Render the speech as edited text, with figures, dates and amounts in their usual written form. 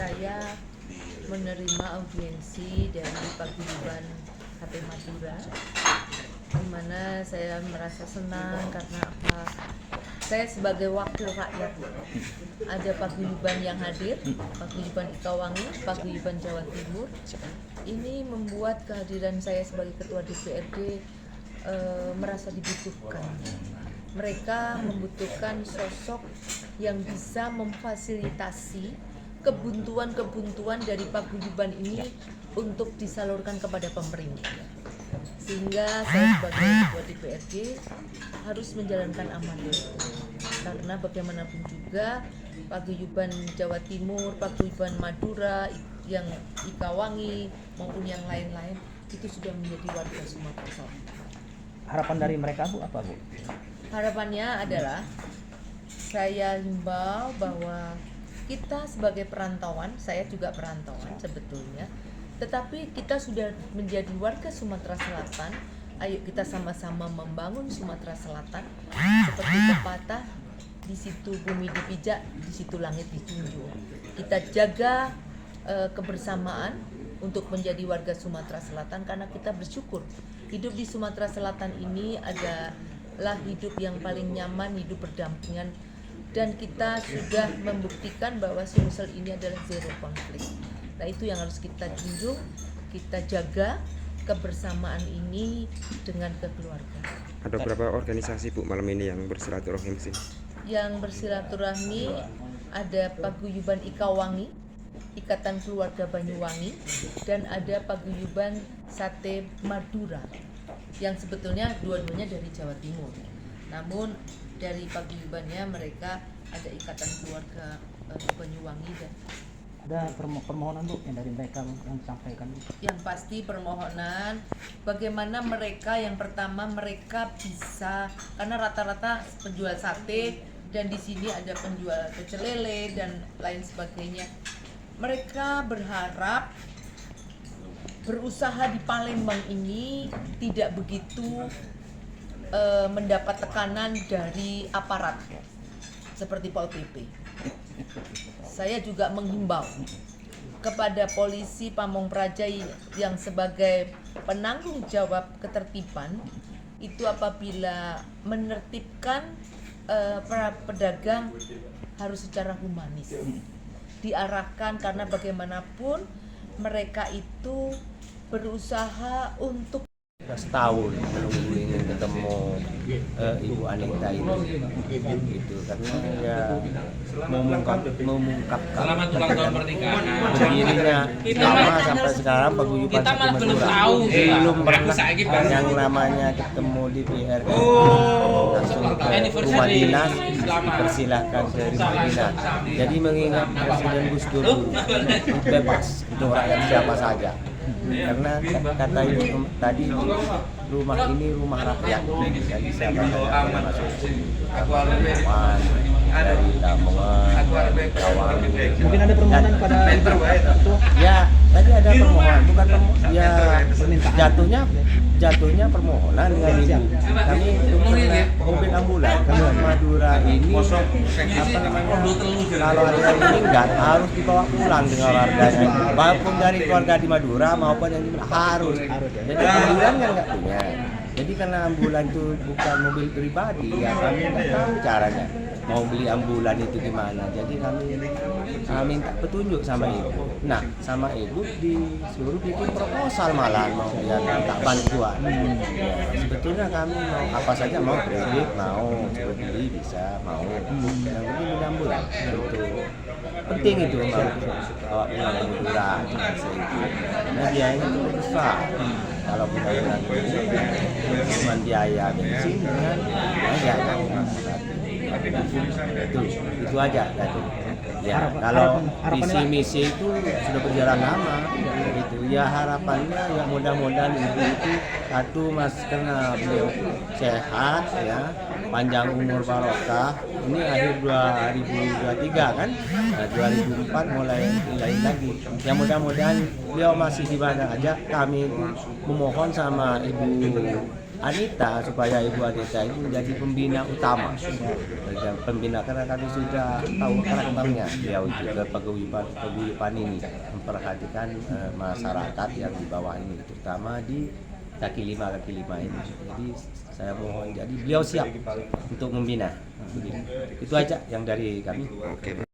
saya menerima audiensi dari Paguyuban HP Madura, di mana saya merasa senang karena apa? Saya sebagai wakil rakyat, ada Paguyuban yang hadir, Paguyuban Ikawangi, Paguyuban Jawa Timur. Ini membuat kehadiran saya sebagai ketua DPRD merasa dibutuhkan. Mereka membutuhkan sosok yang bisa memfasilitasi kebuntuan-kebuntuan dari paguyuban ini untuk disalurkan kepada pemerintah. Sehingga saya sebagai ketua DPRD harus menjalankan amanah. Karena bagaimanapun juga Paguyuban Jawa Timur, Paguyuban Madura, yang Ikawangi maupun yang lain-lain itu sudah menjadi warga Sumatera Selatan. Harapan dari mereka Bu apa Bu? Harapannya adalah saya himbau bahwa kita sebagai perantauan, saya juga perantauan sebetulnya, tetapi kita sudah menjadi warga Sumatera Selatan. Ayo kita sama-sama membangun Sumatera Selatan seperti pepatah, di situ bumi dipijak, di situ langit dijunjung. Kita jaga kebersamaan untuk menjadi warga Sumatera Selatan karena kita bersyukur hidup di Sumatera Selatan ini adalah hidup yang paling nyaman, hidup berdampingan, dan kita sudah membuktikan bahwa Sumsel ini adalah zero konflik. Nah, itu yang harus kita junjung, kita jaga kebersamaan ini dengan kekeluargaan. Ada berapa organisasi Bu malam ini yang bersilaturahmi sih? Yang bersilaturahmi ada Paguyuban Ikawangi, Ikatan Keluarga Banyuwangi, dan ada Paguyuban Sate Madura yang sebetulnya dua-duanya dari Jawa Timur. Namun dari paguyubannya mereka ada Ikatan Keluarga Banyuwangi dan Ada permohonan Bu yang dari mereka yang disampaikan Bu? yang pasti permohonan bagaimana mereka, yang pertama mereka bisa, karena rata-rata penjual sate dan di sini ada penjual pecel lele dan lain sebagainya. Mereka berharap berusaha di Palembang ini tidak begitu mendapat tekanan dari aparat seperti Pol PP. Saya juga menghimbau kepada polisi Pamong Praja yang sebagai penanggung jawab ketertiban itu apabila menertibkan para pedagang harus secara humanis diarahkan, karena bagaimanapun mereka itu berusaha untuk setahun menunggu ingin ketemu Ibu Anita itu gitu, karena ya mengungkapkan berdirinya lama sampai sekarang Paguyuban Sate Madura belum pernah yang namanya ketemu di PRD langsung ke rumah dinas, dipersilahkan ke rumah dinas. Jadi mengingat Presiden Gus Dur bebas untuk rakyat siapa saja. Karena kata ibu tadi, rumah ini rumah rakyat, jadi siapa saja yang masuk Kawan dari Lamongan, dari Kawan. Mungkin ada permohonan pada Ya, tadi ada permohonan, bukan ya jatuhnya permohonan dengan ibu. Kami mobil ambulan karena Madura ini apa namanya, kalau ada yang meninggal harus dibawa pulang dengan warganya, maupun dari keluarga di Madura maupun yang di harus. Jadi ambulan kan nggak punya. Jadi karena ambulan itu bukan mobil pribadi, ya kami nggak tahu caranya mau beli ambulan itu gimana. Jadi kami minta petunjuk sama ibu. Nah, sama ibu disuruh bikin proposal malah mau dia minta bantuan. Ya, sebetulnya kami mau apa saja, mau kredit, mau coba beli bisa, mau. Yang penting beli ambulan. Itu penting itu mau bawa pulang Madura itu. Nah, biayanya cukup besar. Kalau benar-benar cuma biaya bensin dengan biaya itu aja tadi. Ya, kalau visi misi itu sudah berjalan lama gitu. Ya harapannya ya mudah-mudahan ibu itu satu mas karena beliau sehat ya, panjang umur barokah. Ini akhir 2023 kan, nah, 2004 mulai lain lagi. Ya mudah-mudahan beliau masih di mana aja. Kami memohon sama Ibu Anita, supaya Ibu Anita ini menjadi pembina utama. Pembina karena kami sudah tahu karakternya beliau itu kepaguyuban ini, memperhatikan masyarakat yang di bawah ini, terutama di kaki lima ini. Jadi saya mohon, jadi beliau siap untuk membina. Begitu. Itu aja yang dari kami. Oke, Pak.